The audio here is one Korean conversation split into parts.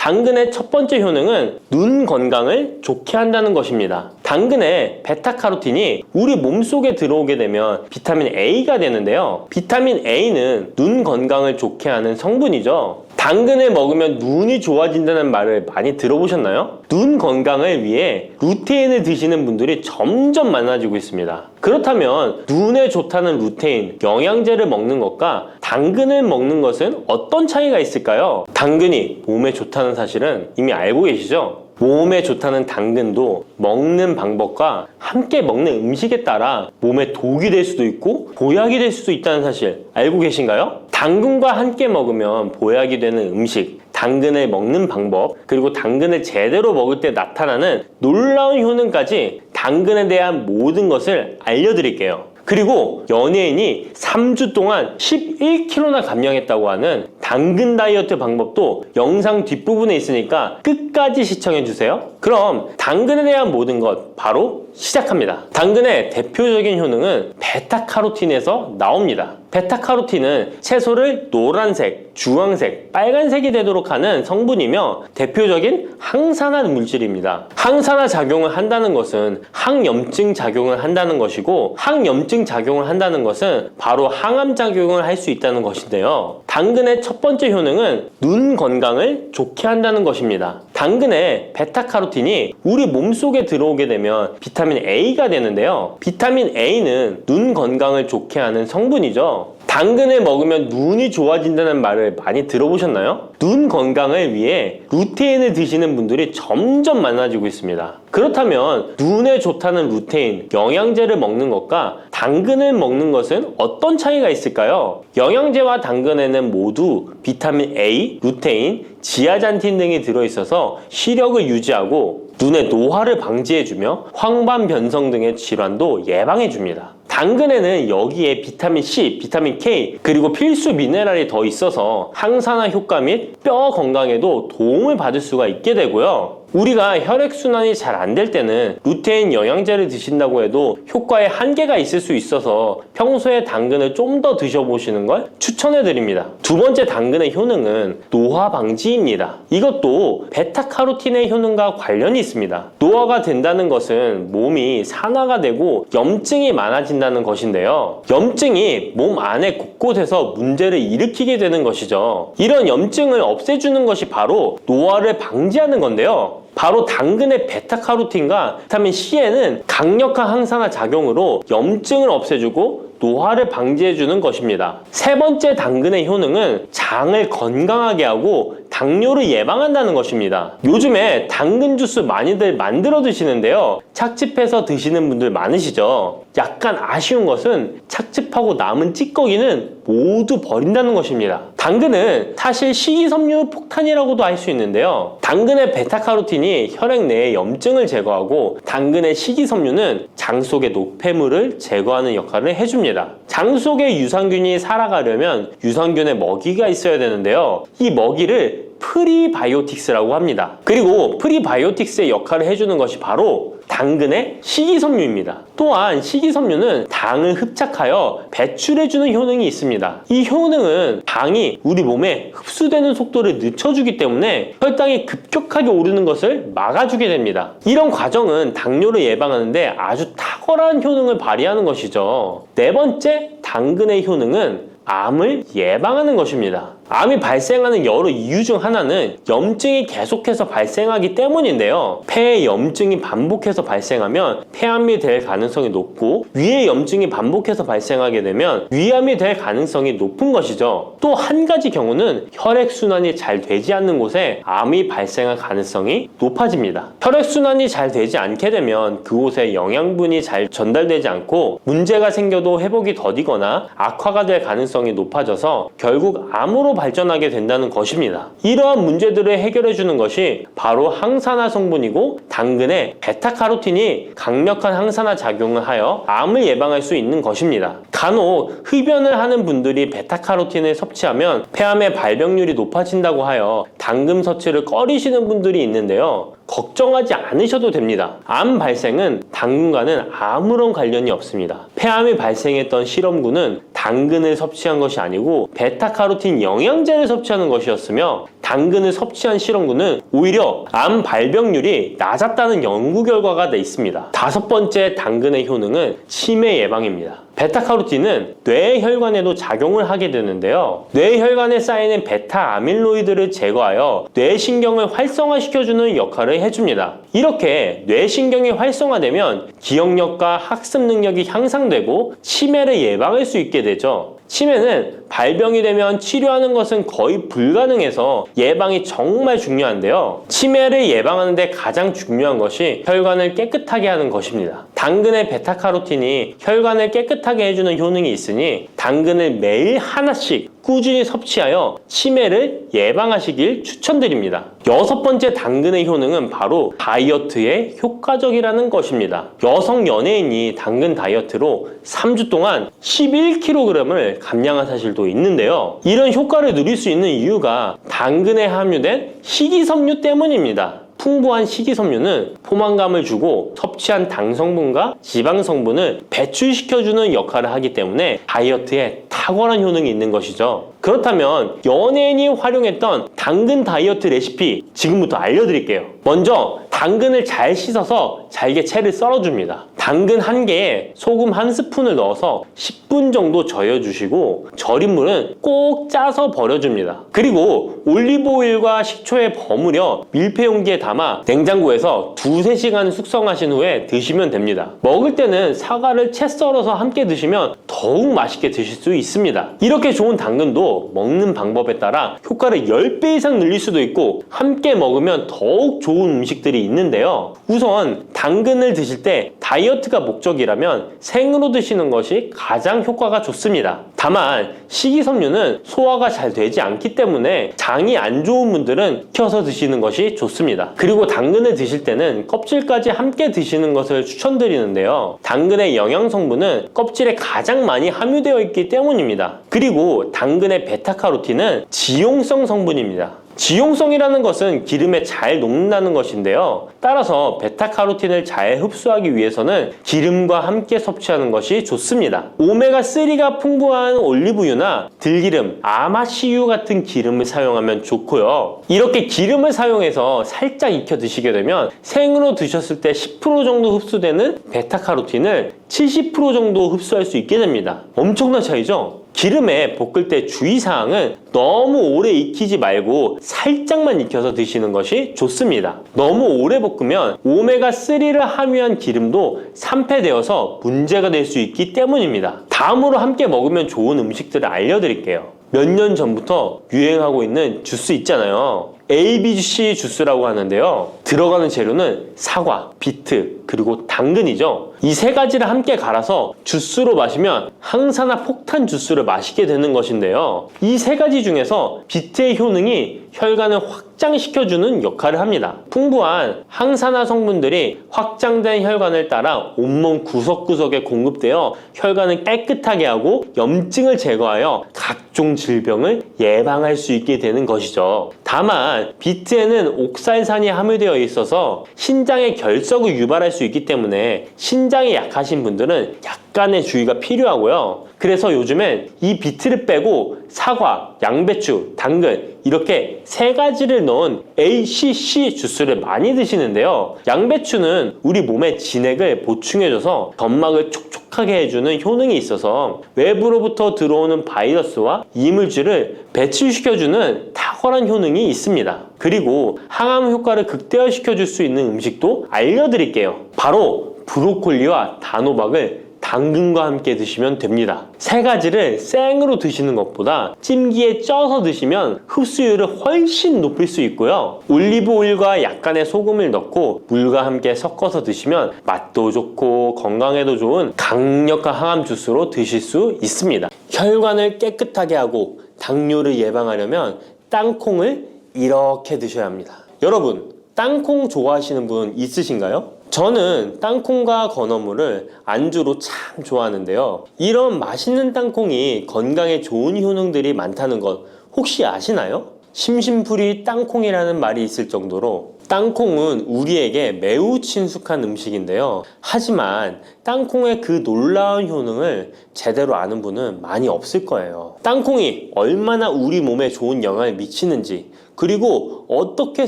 당근의 첫 번째 효능은 눈 건강을 좋게 한다는 것입니다. 당근의 베타카로틴이 우리 몸속에 들어오게 되면 비타민 A가 되는데요. 비타민 A는 눈 건강을 좋게 하는 성분이죠. 당근을 먹으면 눈이 좋아진다는 말을 많이 들어보셨나요? 눈 건강을 위해 루테인을 드시는 분들이 점점 많아지고 있습니다. 그렇다면 눈에 좋다는 루테인, 영양제를 먹는 것과 당근을 먹는 것은 어떤 차이가 있을까요? 당근이 몸에 좋다는 사실은 이미 알고 계시죠? 몸에 좋다는 당근도 먹는 방법과 함께 먹는 음식에 따라 몸에 독이 될 수도 있고 보약이 될 수도 있다는 사실 알고 계신가요? 당근과 함께 먹으면 보약이 되는 음식, 당근을 먹는 방법, 그리고 당근을 제대로 먹을 때 나타나는 놀라운 효능까지 당근에 대한 모든 것을 알려드릴게요. 그리고 연예인이 3주 동안 11kg나 감량했다고 하는 당근 다이어트 방법도 영상 뒷부분에 있으니까 끝까지 시청해주세요. 그럼 당근에 대한 모든 것 바로 시작합니다. 당근의 대표적인 효능은 베타카로틴에서 나옵니다. 베타카로틴은 채소를 노란색, 주황색, 빨간색이 되도록 하는 성분이며 대표적인 항산화 물질입니다. 항산화 작용을 한다는 것은 항염증 작용을 한다는 것이고 항염증 작용을 한다는 것은 바로 항암 작용을 할 수 있다는 것인데요. 당근의 첫 번째 효능은 눈 건강을 좋게 한다는 것입니다. 당근의 베타카로틴이 우리 몸속에 들어오게 되면 비타민 A가 되는데요. 비타민 A는 눈 건강을 좋게 하는 성분이죠. 당근을 먹으면 눈이 좋아진다는 말을 많이 들어보셨나요? 눈 건강을 위해 루테인을 드시는 분들이 점점 많아지고 있습니다. 그렇다면 눈에 좋다는 루테인, 영양제를 먹는 것과 당근을 먹는 것은 어떤 차이가 있을까요? 영양제와 당근에는 모두 비타민 A, 루테인, 지아잔틴 등이 들어있어서 시력을 유지하고 눈의 노화를 방지해주며 황반 변성 등의 질환도 예방해줍니다. 당근에는 여기에 비타민 C, 비타민 K, 그리고 필수 미네랄이 더 있어서 항산화 효과 및 뼈 건강에도 도움을 받을 수가 있게 되고요. 우리가 혈액순환이 잘 안 될 때는 루테인 영양제를 드신다고 해도 효과에 한계가 있을 수 있어서 평소에 당근을 좀 더 드셔보시는 걸 추천해드립니다. 두 번째 당근의 효능은 노화 방지입니다. 이것도 베타카로틴의 효능과 관련이 있습니다. 노화가 된다는 것은 몸이 산화가 되고 염증이 많아진다는 것인데요. 염증이 몸 안에 곳곳에서 문제를 일으키게 되는 것이죠. 이런 염증을 없애주는 것이 바로 노화를 방지하는 건데요. 바로 당근의 베타카로틴과 비타민 C에는 강력한 항산화 작용으로 염증을 없애주고 노화를 방지해주는 것입니다. 세 번째 당근의 효능은 장을 건강하게 하고 당뇨를 예방한다는 것입니다. 요즘에 당근 주스 많이들 만들어 드시는데요. 착즙해서 드시는 분들 많으시죠? 약간 아쉬운 것은 착즙하고 남은 찌꺼기는 모두 버린다는 것입니다. 당근은 사실 식이섬유 폭탄이라고도 할 수 있는데요. 당근의 베타카로틴이 혈액 내의 염증을 제거하고 당근의 식이섬유는 장 속의 노폐물을 제거하는 역할을 해줍니다. 장 속에 유산균이 살아가려면 유산균의 먹이가 있어야 되는데요. 이 먹이를 프리바이오틱스라고 합니다. 그리고 프리바이오틱스의 역할을 해주는 것이 바로 당근의 식이섬유입니다. 또한 식이섬유는 당을 흡착하여 배출해주는 효능이 있습니다. 이 효능은 당이 우리 몸에 흡수되는 속도를 늦춰주기 때문에 혈당이 급격하게 오르는 것을 막아주게 됩니다. 이런 과정은 당뇨를 예방하는데 아주 탁월한 효능을 발휘하는 것이죠. 네 번째 당근의 효능은 암을 예방하는 것입니다. 암이 발생하는 여러 이유 중 하나는 염증이 계속해서 발생하기 때문인데요. 폐에 염증이 반복해서 발생하면 폐암이 될 가능성이 높고 위에 염증이 반복해서 발생하게 되면 위암이 될 가능성이 높은 것이죠. 또 한 가지 경우는 혈액순환이 잘 되지 않는 곳에 암이 발생할 가능성이 높아집니다. 혈액순환이 잘 되지 않게 되면 그곳에 영양분이 잘 전달되지 않고 문제가 생겨도 회복이 더디거나 악화가 될 가능성이 높아져서 결국 암으로 발전하게 된다는 것입니다. 이러한 문제들을 해결해 주는 것이 바로 항산화 성분이고 당근의 베타카로틴이 강력한 항산화 작용을 하여 암을 예방할 수 있는 것입니다. 간혹 흡연을 하는 분들이 베타카로틴을 섭취하면 폐암의 발병률이 높아진다고 하여 당근 섭취를 꺼리시는 분들이 있는데요. 걱정하지 않으셔도 됩니다. 암 발생은 당근과는 아무런 관련이 없습니다. 폐암이 발생했던 실험군은 당근을 섭취한 것이 아니고 베타카로틴 영양제를 섭취하는 것이었으며 당근을 섭취한 실험군은 오히려 암 발병률이 낮았다는 연구 결과가 있습니다. 다섯 번째 당근의 효능은 치매 예방입니다. 베타카로틴은 뇌혈관에도 작용을 하게 되는데요. 뇌혈관에 쌓이는 베타 아밀로이드를 제거하여 뇌신경을 활성화시켜주는 역할을 해줍니다. 이렇게 뇌신경이 활성화되면 기억력과 학습 능력이 향상되고 치매를 예방할 수 있게 되죠. 치매는 발병이 되면 치료하는 것은 거의 불가능해서 예방이 정말 중요한데요. 치매를 예방하는 데 가장 중요한 것이 혈관을 깨끗하게 하는 것입니다. 당근의 베타카로틴이 혈관을 깨끗하게 해주는 효능이 있으니 당근을 매일 하나씩 꾸준히 섭취하여 치매를 예방하시길 추천드립니다. 여섯 번째 당근의 효능은 바로 다이어트에 효과적이라는 것입니다. 여성 연예인이 당근 다이어트로 3주 동안 11kg을 감량한 사실도 있는데요. 이런 효과를 누릴 수 있는 이유가 당근에 함유된 식이섬유 때문입니다. 풍부한 식이섬유는 포만감을 주고 섭취한 당 성분과 지방 성분을 배출시켜주는 역할을 하기 때문에 다이어트에 탁월한 효능이 있는 것이죠. 그렇다면 연예인이 활용했던 당근 다이어트 레시피 지금부터 알려드릴게요. 먼저 당근을 잘 씻어서 잘게 채를 썰어줍니다. 당근 1개에 소금 1스푼을 넣어서 10분 정도 저여주시고 절인 물은 꼭 짜서 버려줍니다. 그리고 올리브오일과 식초에 버무려 밀폐용기에 담아 냉장고에서 2~3시간 숙성하신 후에 드시면 됩니다. 먹을 때는 사과를 채 썰어서 함께 드시면 더욱 맛있게 드실 수 있습니다. 이렇게 좋은 당근도 먹는 방법에 따라 효과를 10배 이상 늘릴 수도 있고 함께 먹으면 더욱 좋은 음식들이 있는데요. 우선 당근을 드실 때 다이어트가 목적이라면 생으로 드시는 것이 가장 효과가 좋습니다. 다만 식이섬유는 소화가 잘 되지 않기 때문에 장이 안 좋은 분들은 익혀서 드시는 것이 좋습니다. 그리고 당근을 드실 때는 껍질까지 함께 드시는 것을 추천드리는데요. 당근의 영양 성분은 껍질에 가장 많이 함유되어 있기 때문입니다. 그리고 당근의 베타카로틴은 지용성 성분입니다. 지용성이라는 것은 기름에 잘 녹는다는 것인데요. 따라서 베타카로틴을 잘 흡수하기 위해서는 기름과 함께 섭취하는 것이 좋습니다. 오메가3가 풍부한 올리브유나 들기름, 아마씨유 같은 기름을 사용하면 좋고요. 이렇게 기름을 사용해서 살짝 익혀 드시게 되면 생으로 드셨을 때 10% 정도 흡수되는 베타카로틴을 70% 정도 흡수할 수 있게 됩니다. 엄청난 차이죠? 기름에 볶을 때 주의사항은 너무 오래 익히지 말고 살짝만 익혀서 드시는 것이 좋습니다. 너무 오래 볶으면 오메가3를 함유한 기름도 산패되어서 문제가 될 수 있기 때문입니다. 다음으로 함께 먹으면 좋은 음식들을 알려드릴게요. 몇 년 전부터 유행하고 있는 주스 있잖아요. ABC 주스라고 하는데요. 들어가는 재료는 사과, 비트, 그리고 당근이죠. 이 세 가지를 함께 갈아서 주스로 마시면 항산화 폭탄 주스를 마시게 되는 것인데요. 이 세 가지 중에서 비트의 효능이 혈관을 확장시켜주는 역할을 합니다. 풍부한 항산화 성분들이 확장된 혈관을 따라 온몸 구석구석에 공급되어 혈관을 깨끗하게 하고 염증을 제거하여 각종 질병을 예방할 수 있게 되는 것이죠. 다만 비트에는 옥살산이 함유되어 있어서 신장의 결석을 유발할 수 있기 때문에 신장이 약하신 분들은 약간의 주의가 필요하고요. 그래서 요즘엔 이 비트를 빼고 사과, 양배추, 당근 이렇게 세 가지를 넣은 ACC 주스를 많이 드시는데요. 양배추는 우리 몸의 진액을 보충해줘서 점막을 촉촉하게 해주는 효능이 있어서 외부로부터 들어오는 바이러스와 이물질을 배출시켜주는 탁월한 효능이 있습니다. 그리고 항암 효과를 극대화시켜줄 수 있는 음식도 알려드릴게요. 바로 브로콜리와 단호박을 당근과 함께 드시면 됩니다. 세 가지를 생으로 드시는 것보다 찜기에 쪄서 드시면 흡수율을 훨씬 높일 수 있고요. 올리브 오일과 약간의 소금을 넣고 물과 함께 섞어서 드시면 맛도 좋고 건강에도 좋은 강력한 항암 주스로 드실 수 있습니다. 혈관을 깨끗하게 하고 당뇨를 예방하려면 땅콩을 이렇게 드셔야 합니다. 여러분, 땅콩 좋아하시는 분 있으신가요? 저는 땅콩과 건어물을 안주로 참 좋아하는데요. 이런 맛있는 땅콩이 건강에 좋은 효능들이 많다는 것 혹시 아시나요? 심심풀이 땅콩이라는 말이 있을 정도로 땅콩은 우리에게 매우 친숙한 음식인데요. 하지만 땅콩의 그 놀라운 효능을 제대로 아는 분은 많이 없을 거예요. 땅콩이 얼마나 우리 몸에 좋은 영향을 미치는지 그리고 어떻게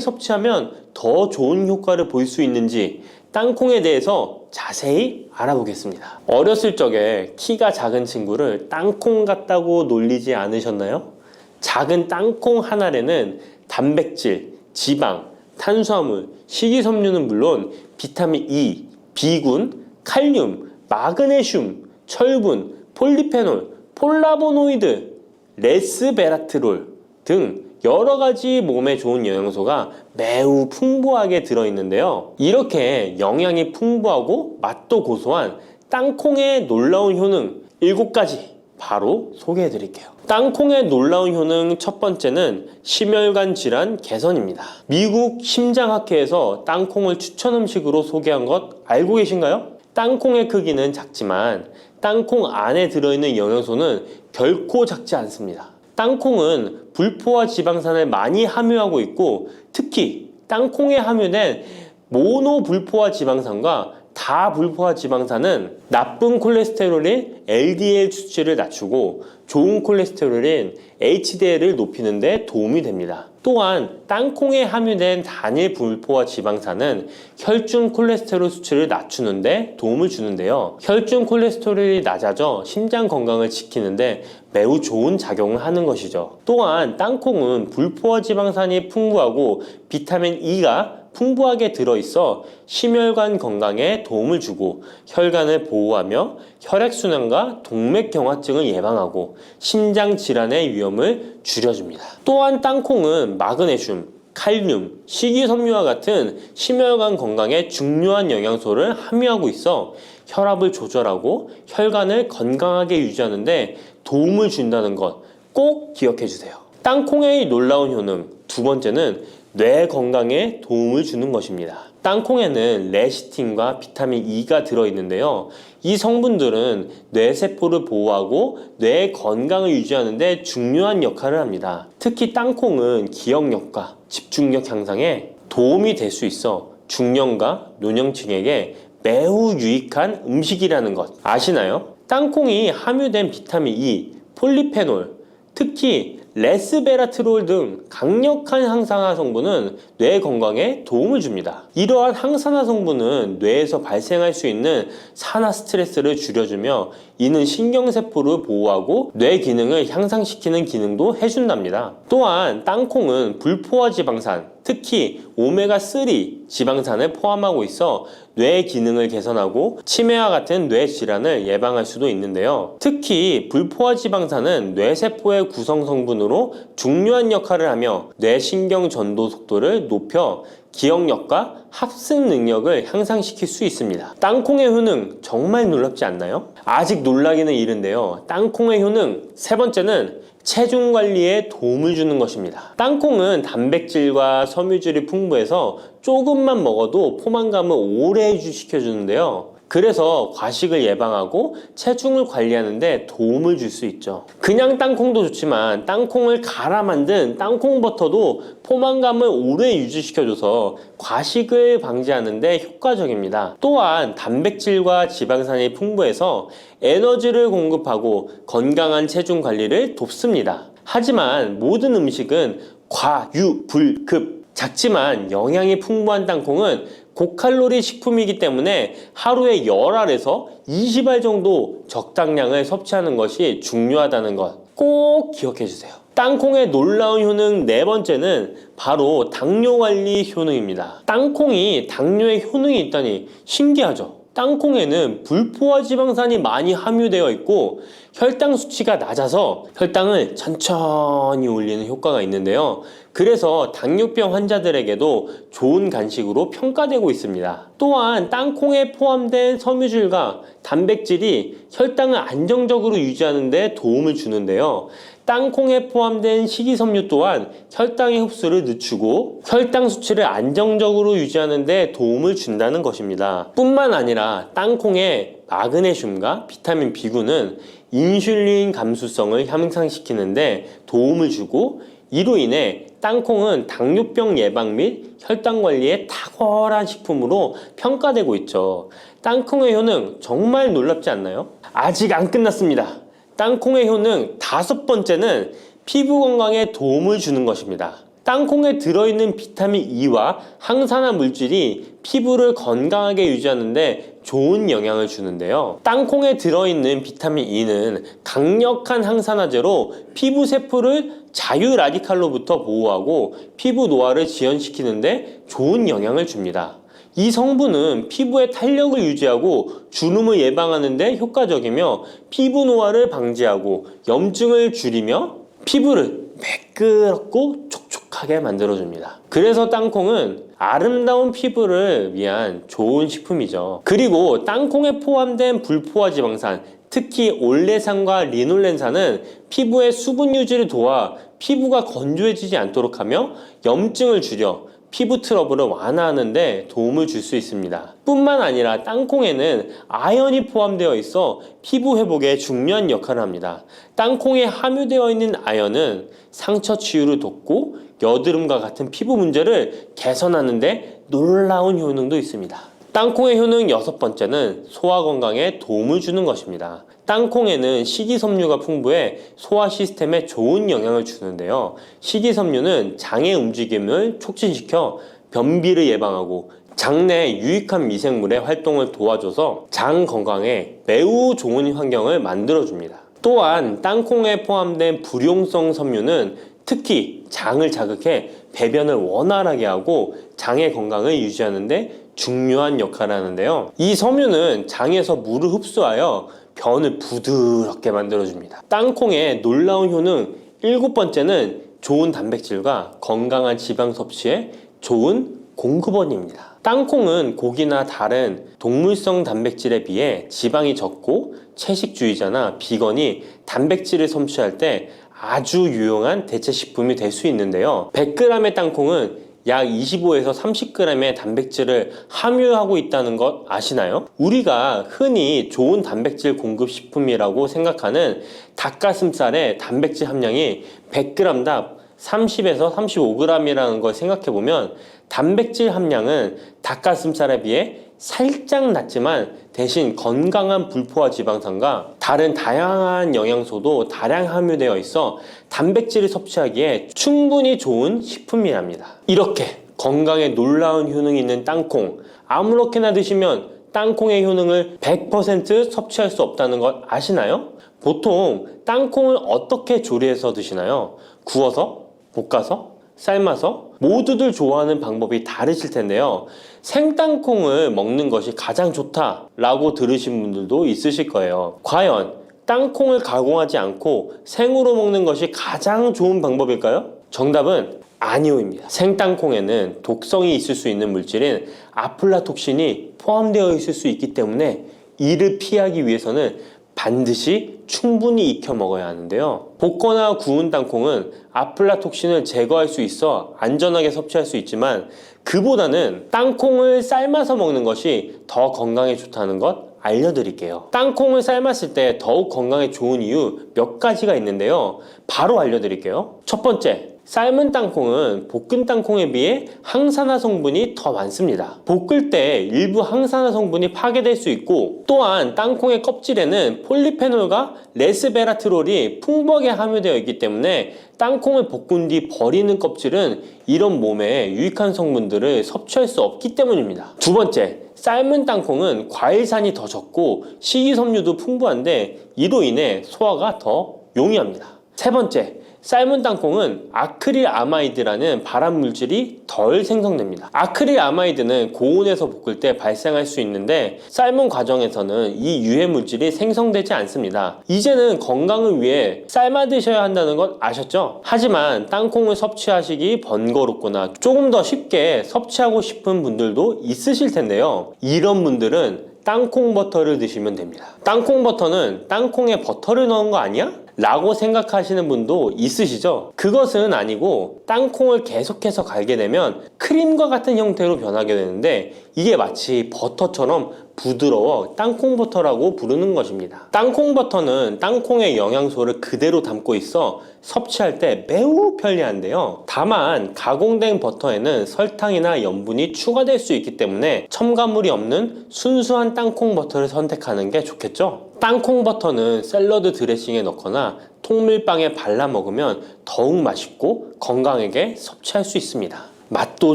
섭취하면 더 좋은 효과를 볼 수 있는지 땅콩에 대해서 자세히 알아보겠습니다. 어렸을 적에 키가 작은 친구를 땅콩 같다고 놀리지 않으셨나요? 작은 땅콩 한 알에는 단백질, 지방, 탄수화물, 식이섬유는 물론 비타민 E, B군, 칼륨, 마그네슘, 철분, 폴리페놀, 폴라보노이드, 레스베라트롤 등 여러 가지 몸에 좋은 영양소가 매우 풍부하게 들어있는데요. 이렇게 영양이 풍부하고 맛도 고소한 땅콩의 놀라운 효능 7가지 바로 소개해 드릴게요. 땅콩의 놀라운 효능 첫 번째는 심혈관 질환 개선입니다. 미국 심장학회에서 땅콩을 추천 음식으로 소개한 것 알고 계신가요? 땅콩의 크기는 작지만 땅콩 안에 들어있는 영양소는 결코 작지 않습니다. 땅콩은 불포화 지방산을 많이 함유하고 있고 특히 땅콩에 함유된 모노불포화 지방산과 다불포화 지방산은 나쁜 콜레스테롤인 LDL 수치를 낮추고 좋은 콜레스테롤인 HDL을 높이는 데 도움이 됩니다. 또한 땅콩에 함유된 단일 불포화 지방산은 혈중 콜레스테롤 수치를 낮추는 데 도움을 주는데요. 혈중 콜레스테롤이 낮아져 심장 건강을 지키는데 매우 좋은 작용을 하는 것이죠. 또한 땅콩은 불포화 지방산이 풍부하고 비타민 E가 풍부하게 들어있어 심혈관 건강에 도움을 주고 혈관을 보호하며 혈액순환과 동맥경화증을 예방하고 심장 질환의 위험을 줄여줍니다. 또한 땅콩은 마그네슘, 칼륨, 식이섬유와 같은 심혈관 건강에 중요한 영양소를 함유하고 있어 혈압을 조절하고 혈관을 건강하게 유지하는 데 도움을 준다는 것 꼭 기억해 주세요. 땅콩의 놀라운 효능 두 번째는 뇌 건강에 도움을 주는 것입니다. 땅콩에는 레시틴과 비타민 E가 들어있는데요. 이 성분들은 뇌세포를 보호하고 뇌 건강을 유지하는 데 중요한 역할을 합니다. 특히 땅콩은 기억력과 집중력 향상에 도움이 될 수 있어 중년과 노년층에게 매우 유익한 음식이라는 것 아시나요? 땅콩이 함유된 비타민 E, 폴리페놀, 특히 레스베라트롤 등 강력한 항산화 성분은 뇌 건강에 도움을 줍니다. 이러한 항산화 성분은 뇌에서 발생할 수 있는 산화 스트레스를 줄여주며 이는 신경세포를 보호하고 뇌 기능을 향상시키는 기능도 해준답니다. 또한 땅콩은 불포화 지방산, 특히 오메가3 지방산을 포함하고 있어 뇌 기능을 개선하고 치매와 같은 뇌 질환을 예방할 수도 있는데요. 특히 불포화 지방산은 뇌세포의 구성 성분으로 중요한 역할을 하며 뇌신경 전도 속도를 높여 기억력과 합승 능력을 향상시킬 수 있습니다. 땅콩의 효능 정말 놀랍지 않나요? 아직 놀라기는 이른데요. 땅콩의 효능 세 번째는 체중 관리에 도움을 주는 것입니다. 땅콩은 단백질과 섬유질이 풍부해서 조금만 먹어도 포만감을 오래 유지시켜주는데요. 그래서 과식을 예방하고 체중을 관리하는 데 도움을 줄 수 있죠. 그냥 땅콩도 좋지만 땅콩을 갈아 만든 땅콩버터도 포만감을 오래 유지시켜줘서 과식을 방지하는 데 효과적입니다. 또한 단백질과 지방산이 풍부해서 에너지를 공급하고 건강한 체중 관리를 돕습니다. 하지만 모든 음식은 과유불급 작지만 영양이 풍부한 땅콩은 고칼로리 식품이기 때문에 하루에 10알에서 20알 정도 적당량을 섭취하는 것이 중요하다는 것 꼭 기억해 주세요. 땅콩의 놀라운 효능 네 번째는 바로 당뇨 관리 효능입니다. 땅콩이 당뇨에 효능이 있다니 신기하죠? 땅콩에는 불포화 지방산이 많이 함유되어 있고 혈당 수치가 낮아서 혈당을 천천히 올리는 효과가 있는데요. 그래서 당뇨병 환자들에게도 좋은 간식으로 평가되고 있습니다. 또한 땅콩에 포함된 섬유질과 단백질이 혈당을 안정적으로 유지하는 데 도움을 주는데요. 땅콩에 포함된 식이섬유 또한 혈당의 흡수를 늦추고 혈당 수치를 안정적으로 유지하는 데 도움을 준다는 것입니다. 뿐만 아니라 땅콩의 마그네슘과 비타민 B군은 인슐린 감수성을 향상시키는 데 도움을 주고 이로 인해 땅콩은 당뇨병 예방 및 혈당 관리에 탁월한 식품으로 평가되고 있죠. 땅콩의 효능 정말 놀랍지 않나요? 아직 안 끝났습니다. 땅콩의 효능 다섯 번째는 피부 건강에 도움을 주는 것입니다. 땅콩에 들어있는 비타민 E와 항산화 물질이 피부를 건강하게 유지하는데 좋은 영향을 주는데요. 땅콩에 들어있는 비타민 E는 강력한 항산화제로 피부 세포를 자유 라디칼로부터 보호하고 피부 노화를 지연시키는데 좋은 영향을 줍니다. 이 성분은 피부의 탄력을 유지하고 주름을 예방하는 데 효과적이며 피부 노화를 방지하고 염증을 줄이며 피부를 매끄럽고 촉촉하게 만들어줍니다. 그래서 땅콩은 아름다운 피부를 위한 좋은 식품이죠. 그리고 땅콩에 포함된 불포화 지방산, 특히 올레산과 리놀렌산은 피부의 수분 유지를 도와 피부가 건조해지지 않도록 하며 염증을 줄여 피부 트러블을 완화하는 데 도움을 줄 수 있습니다. 뿐만 아니라 땅콩에는 아연이 포함되어 있어 피부 회복에 중요한 역할을 합니다. 땅콩에 함유되어 있는 아연은 상처 치유를 돕고 여드름과 같은 피부 문제를 개선하는 데 놀라운 효능도 있습니다. 땅콩의 효능 6번째는 소화 건강에 도움을 주는 것입니다. 땅콩에는 식이섬유가 풍부해 소화 시스템에 좋은 영향을 주는데요. 식이섬유는 장의 움직임을 촉진시켜 변비를 예방하고 장내에 유익한 미생물의 활동을 도와줘서 장 건강에 매우 좋은 환경을 만들어줍니다. 또한 땅콩에 포함된 불용성 섬유는 특히 장을 자극해 배변을 원활하게 하고 장의 건강을 유지하는 데 중요한 역할을 하는데요. 이 섬유는 장에서 물을 흡수하여 변을 부드럽게 만들어줍니다. 땅콩의 놀라운 효능 7번째는 좋은 단백질과 건강한 지방 섭취에 좋은 공급원입니다. 땅콩은 고기나 다른 동물성 단백질에 비해 지방이 적고 채식주의자나 비건이 단백질을 섭취할 때 아주 유용한 대체 식품이 될 수 있는데요. 100g의 땅콩은 약 25에서 30g의 단백질을 함유하고 있다는 것 아시나요? 우리가 흔히 좋은 단백질 공급 식품이라고 생각하는 닭가슴살의 단백질 함량이 100g당 30에서 35g이라는 걸 생각해보면 단백질 함량은 닭가슴살에 비해 살짝 낮지만 대신 건강한 불포화 지방산과 다른 다양한 영양소도 다량 함유되어 있어 단백질을 섭취하기에 충분히 좋은 식품이랍니다. 이렇게 건강에 놀라운 효능이 있는 땅콩, 아무렇게나 드시면 땅콩의 효능을 100% 섭취할 수 없다는 것 아시나요? 보통 땅콩을 어떻게 조리해서 드시나요? 구워서? 볶아서? 삶아서? 모두들 좋아하는 방법이 다르실 텐데요. 생땅콩을 먹는 것이 가장 좋다라고 들으신 분들도 있으실 거예요. 과연 땅콩을 가공하지 않고 생으로 먹는 것이 가장 좋은 방법일까요? 정답은 아니오입니다. 생땅콩에는 독성이 있을 수 있는 물질인 아플라톡신이 포함되어 있을 수 있기 때문에 이를 피하기 위해서는 반드시 충분히 익혀 먹어야 하는데요. 볶거나 구운 땅콩은 아플라톡신을 제거할 수 있어 안전하게 섭취할 수 있지만 그보다는 땅콩을 삶아서 먹는 것이 더 건강에 좋다는 것 알려드릴게요. 땅콩을 삶았을 때 더욱 건강에 좋은 이유 몇 가지가 있는데요. 바로 알려드릴게요. 첫 번째, 삶은 땅콩은 볶은 땅콩에 비해 항산화 성분이 더 많습니다. 볶을 때 일부 항산화 성분이 파괴될 수 있고 또한 땅콩의 껍질에는 폴리페놀과 레스베라트롤이 풍부하게 함유되어 있기 때문에 땅콩을 볶은 뒤 버리는 껍질은 이런 몸에 유익한 성분들을 섭취할 수 없기 때문입니다. 두 번째, 삶은 땅콩은 과일산이 더 적고 식이섬유도 풍부한데 이로 인해 소화가 더 용이합니다. 세 번째, 삶은 땅콩은 아크릴아마이드라는 발암 물질이 덜 생성됩니다. 아크릴아마이드는 고온에서 볶을 때 발생할 수 있는데 삶은 과정에서는 이 유해 물질이 생성되지 않습니다. 이제는 건강을 위해 삶아 드셔야 한다는 것 아셨죠? 하지만 땅콩을 섭취하시기 번거롭거나 조금 더 쉽게 섭취하고 싶은 분들도 있으실 텐데요. 이런 분들은 땅콩 버터를 드시면 됩니다. 땅콩 버터는 땅콩에 버터를 넣은 거 아니야? 라고 생각하시는 분도 있으시죠? 그것은 아니고 땅콩을 계속해서 갈게 되면 크림과 같은 형태로 변하게 되는데 이게 마치 버터처럼 부드러워 땅콩 버터라고 부르는 것입니다. 땅콩 버터는 땅콩의 영양소를 그대로 담고 있어 섭취할 때 매우 편리한데요. 다만 가공된 버터에는 설탕이나 염분이 추가될 수 있기 때문에 첨가물이 없는 순수한 땅콩 버터를 선택하는 게 좋겠죠? 땅콩 버터는 샐러드 드레싱에 넣거나 통밀빵에 발라 먹으면 더욱 맛있고 건강하게 섭취할 수 있습니다. 맛도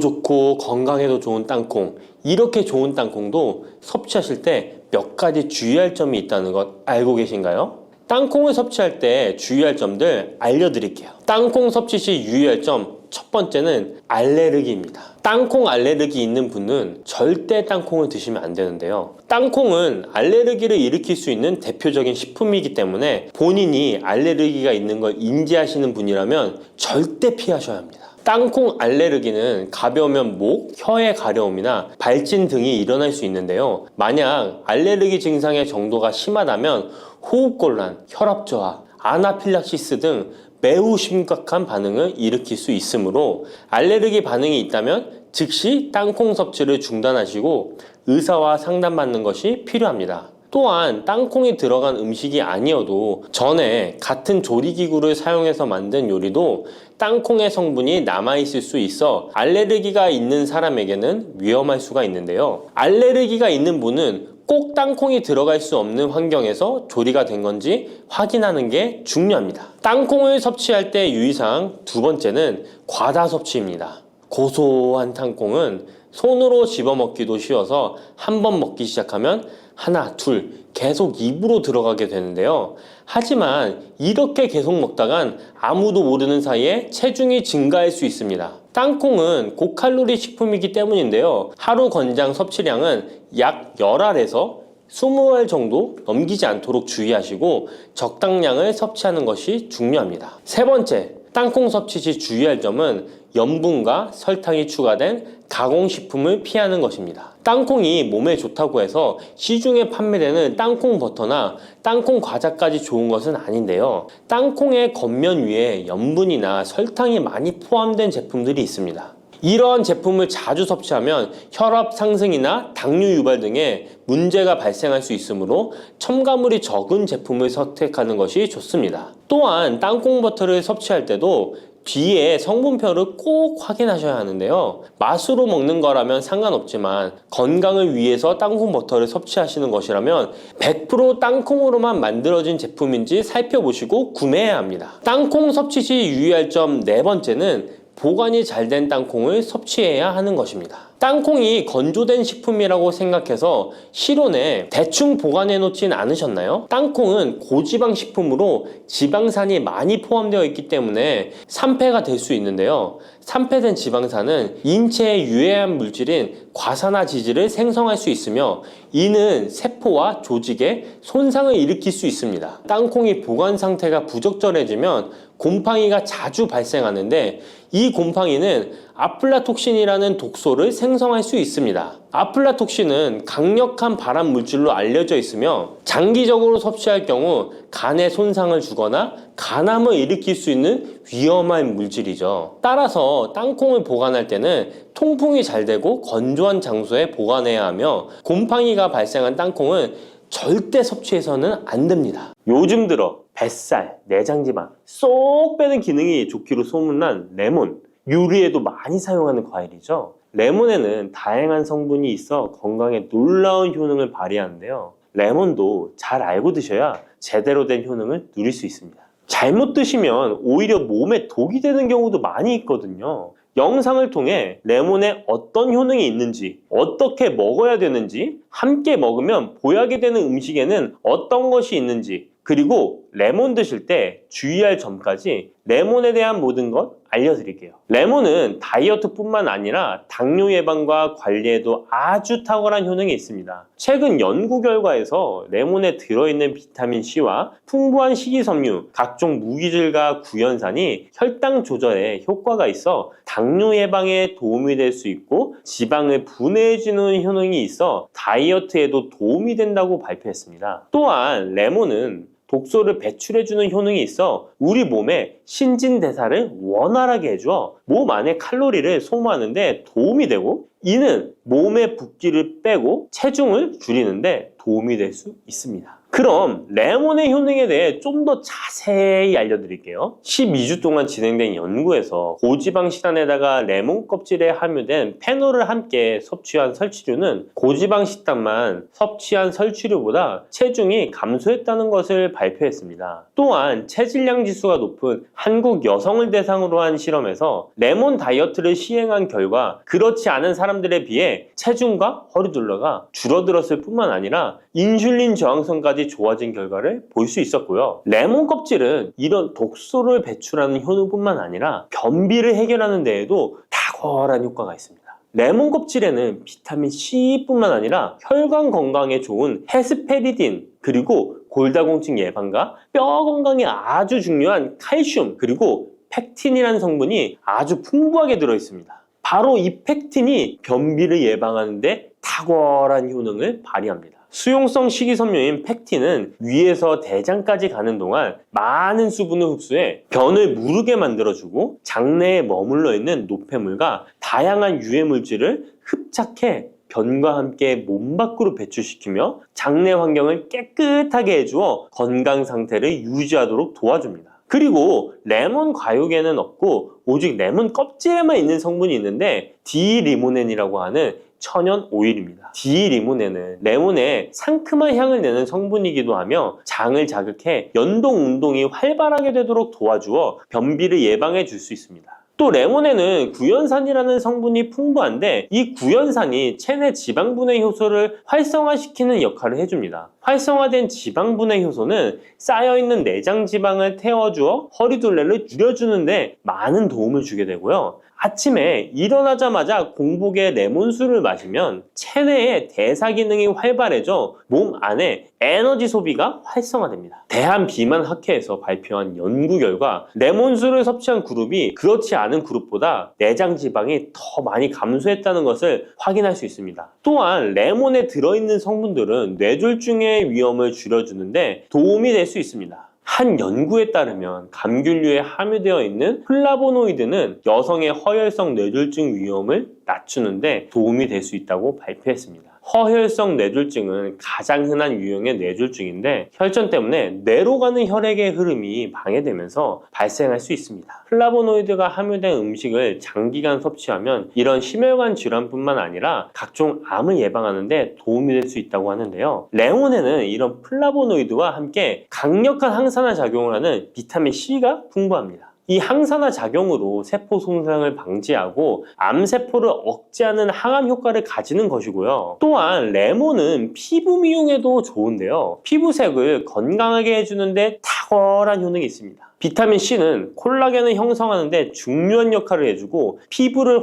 좋고 건강에도 좋은 땅콩, 이렇게 좋은 땅콩도 섭취하실 때 몇 가지 주의할 점이 있다는 것 알고 계신가요? 땅콩을 섭취할 때 주의할 점들 알려드릴게요. 땅콩 섭취 시 유의할 점 첫 번째는 알레르기입니다. 땅콩 알레르기 있는 분은 절대 땅콩을 드시면 안 되는데요. 땅콩은 알레르기를 일으킬 수 있는 대표적인 식품이기 때문에 본인이 알레르기가 있는 걸 인지하시는 분이라면 절대 피하셔야 합니다. 땅콩 알레르기는 가벼우면 목, 혀의 가려움이나 발진 등이 일어날 수 있는데요. 만약 알레르기 증상의 정도가 심하다면 호흡곤란, 혈압저하, 아나필락시스 등 매우 심각한 반응을 일으킬 수 있으므로 알레르기 반응이 있다면 즉시 땅콩 섭취를 중단하시고 의사와 상담받는 것이 필요합니다. 또한 땅콩이 들어간 음식이 아니어도 전에 같은 조리기구를 사용해서 만든 요리도 땅콩의 성분이 남아있을 수 있어 알레르기가 있는 사람에게는 위험할 수가 있는데요. 알레르기가 있는 분은 꼭 땅콩이 들어갈 수 없는 환경에서 조리가 된 건지 확인하는 게 중요합니다. 땅콩을 섭취할 때 유의사항 두 번째는 과다 섭취입니다. 고소한 땅콩은 손으로 집어먹기도 쉬워서 한 번 먹기 시작하면 하나, 둘 계속 입으로 들어가게 되는데요. 하지만 이렇게 계속 먹다간 아무도 모르는 사이에 체중이 증가할 수 있습니다. 땅콩은 고칼로리 식품이기 때문인데요. 하루 권장 섭취량은 약 10알에서 20알 정도 넘기지 않도록 주의하시고 적당량을 섭취하는 것이 중요합니다. 세 번째, 땅콩 섭취 시 주의할 점은 염분과 설탕이 추가된 가공식품을 피하는 것입니다. 땅콩이 몸에 좋다고 해서 시중에 판매되는 땅콩 버터나 땅콩 과자까지 좋은 것은 아닌데요. 땅콩의 겉면 위에 염분이나 설탕이 많이 포함된 제품들이 있습니다. 이러한 제품을 자주 섭취하면 혈압 상승이나 당뇨 유발 등의 문제가 발생할 수 있으므로 첨가물이 적은 제품을 선택하는 것이 좋습니다. 또한 땅콩 버터를 섭취할 때도 뒤에 성분표를 꼭 확인하셔야 하는데요. 맛으로 먹는 거라면 상관없지만 건강을 위해서 땅콩 버터를 섭취하시는 것이라면 100% 땅콩으로만 만들어진 제품인지 살펴보시고 구매해야 합니다. 땅콩 섭취 시 유의할 점 네 번째는 보관이 잘 된 땅콩을 섭취해야 하는 것입니다. 땅콩이 건조된 식품이라고 생각해서 실온에 대충 보관해 놓진 않으셨나요? 땅콩은 고지방 식품으로 지방산이 많이 포함되어 있기 때문에 산패가 될 수 있는데요. 산패된 지방산은 인체에 유해한 물질인 과산화지질을 생성할 수 있으며 이는 세포와 조직에 손상을 일으킬 수 있습니다. 땅콩이 보관 상태가 부적절해지면 곰팡이가 자주 발생하는데 이 곰팡이는 아플라톡신이라는 독소를 생성할 수 있습니다. 아플라톡신은 강력한 발암 물질로 알려져 있으며 장기적으로 섭취할 경우 간에 손상을 주거나 간암을 일으킬 수 있는 위험한 물질이죠. 따라서 땅콩을 보관할 때는 통풍이 잘 되고 건조한 장소에 보관해야 하며 곰팡이가 발생한 땅콩은 절대 섭취해서는 안 됩니다. 요즘 들어 뱃살, 내장지방 쏙 빼는 기능이 좋기로 소문난 레몬, 요리에도 많이 사용하는 과일이죠. 레몬에는 다양한 성분이 있어 건강에 놀라운 효능을 발휘하는데요. 레몬도 잘 알고 드셔야 제대로 된 효능을 누릴 수 있습니다. 잘못 드시면 오히려 몸에 독이 되는 경우도 많이 있거든요. 영상을 통해 레몬에 어떤 효능이 있는지, 어떻게 먹어야 되는지, 함께 먹으면 보약이 되는 음식에는 어떤 것이 있는지, 그리고 레몬 드실 때 주의할 점까지 레몬에 대한 모든 것 알려드릴게요. 레몬은 다이어트뿐만 아니라 당뇨 예방과 관리에도 아주 탁월한 효능이 있습니다. 최근 연구 결과에서 레몬에 들어있는 비타민C와 풍부한 식이섬유, 각종 무기질과 구연산이 혈당 조절에 효과가 있어 당뇨 예방에 도움이 될 수 있고 지방을 분해해주는 효능이 있어 다이어트에도 도움이 된다고 발표했습니다. 또한 레몬은 독소를 배출해주는 효능이 있어 우리 몸의 신진대사를 원활하게 해줘 몸 안에 칼로리를 소모하는데 도움이 되고 이는 몸의 붓기를 빼고 체중을 줄이는데 도움이 될 수 있습니다. 그럼 레몬의 효능에 대해 좀 더 자세히 알려드릴게요. 12주 동안 진행된 연구에서 고지방 식단에다가 레몬 껍질에 함유된 페놀을 함께 섭취한 설치류는 고지방 식단만 섭취한 설치류보다 체중이 감소했다는 것을 발표했습니다. 또한 체질량 지수가 높은 한국 여성을 대상으로 한 실험에서 레몬 다이어트를 시행한 결과 그렇지 않은 사람들에 비해 체중과 허리둘레가 줄어들었을 뿐만 아니라 인슐린 저항성까지 좋아진 결과를 볼 수 있었고요. 레몬 껍질은 이런 독소를 배출하는 효능뿐만 아니라 변비를 해결하는 데에도 탁월한 효과가 있습니다. 레몬 껍질에는 비타민 C뿐만 아니라 혈관 건강에 좋은 헤스페리딘, 그리고 골다공증 예방과 뼈 건강에 아주 중요한 칼슘, 그리고 팩틴이라는 성분이 아주 풍부하게 들어있습니다. 바로 이 팩틴이 변비를 예방하는 데 탁월한 효능을 발휘합니다. 수용성 식이섬유인 팩틴은 위에서 대장까지 가는 동안 많은 수분을 흡수해 변을 무르게 만들어주고 장내에 머물러 있는 노폐물과 다양한 유해 물질을 흡착해 변과 함께 몸 밖으로 배출시키며 장내 환경을 깨끗하게 해주어 건강 상태를 유지하도록 도와줍니다. 그리고 레몬 과육에는 없고 오직 레몬 껍질에만 있는 성분이 있는데 디리모넨이라고 하는 천연 오일입니다. 디리모넨은 레몬에 상큼한 향을 내는 성분이기도 하며 장을 자극해 연동 운동이 활발하게 되도록 도와주어 변비를 예방해 줄 수 있습니다. 또 레몬에는 구연산이라는 성분이 풍부한데 이 구연산이 체내 지방분해 효소를 활성화시키는 역할을 해줍니다. 활성화된 지방분해 효소는 쌓여있는 내장 지방을 태워주어 허리둘레를 줄여주는데 많은 도움을 주게 되고요. 아침에 일어나자마자 공복에 레몬수를 마시면 체내의 대사 기능이 활발해져 몸 안에 에너지 소비가 활성화됩니다. 대한비만학회에서 발표한 연구 결과 레몬수를 섭취한 그룹이 그렇지 않은 그룹보다 내장 지방이 더 많이 감소했다는 것을 확인할 수 있습니다. 또한 레몬에 들어있는 성분들은 뇌졸중의 위험을 줄여주는데 도움이 될 수 있습니다. 한 연구에 따르면 감귤류에 함유되어 있는 플라보노이드는 여성의 허혈성 뇌졸중 위험을 낮추는데 도움이 될 수 있다고 발표했습니다. 허혈성 뇌졸중은 가장 흔한 유형의 뇌졸중인데 혈전 때문에 뇌로 가는 혈액의 흐름이 방해되면서 발생할 수 있습니다. 플라보노이드가 함유된 음식을 장기간 섭취하면 이런 심혈관 질환뿐만 아니라 각종 암을 예방하는 데 도움이 될 수 있다고 하는데요. 레몬에는 이런 플라보노이드와 함께 강력한 항산화 작용을 하는 비타민 C가 풍부합니다. 이 항산화 작용으로 세포 손상을 방지하고 암세포를 억제하는 항암 효과를 가지는 것이고요. 또한 레몬은 피부 미용에도 좋은데요. 피부색을 건강하게 해주는데 탁월한 효능이 있습니다. 비타민 C는 콜라겐을 형성하는 데 중요한 역할을 해주고 피부를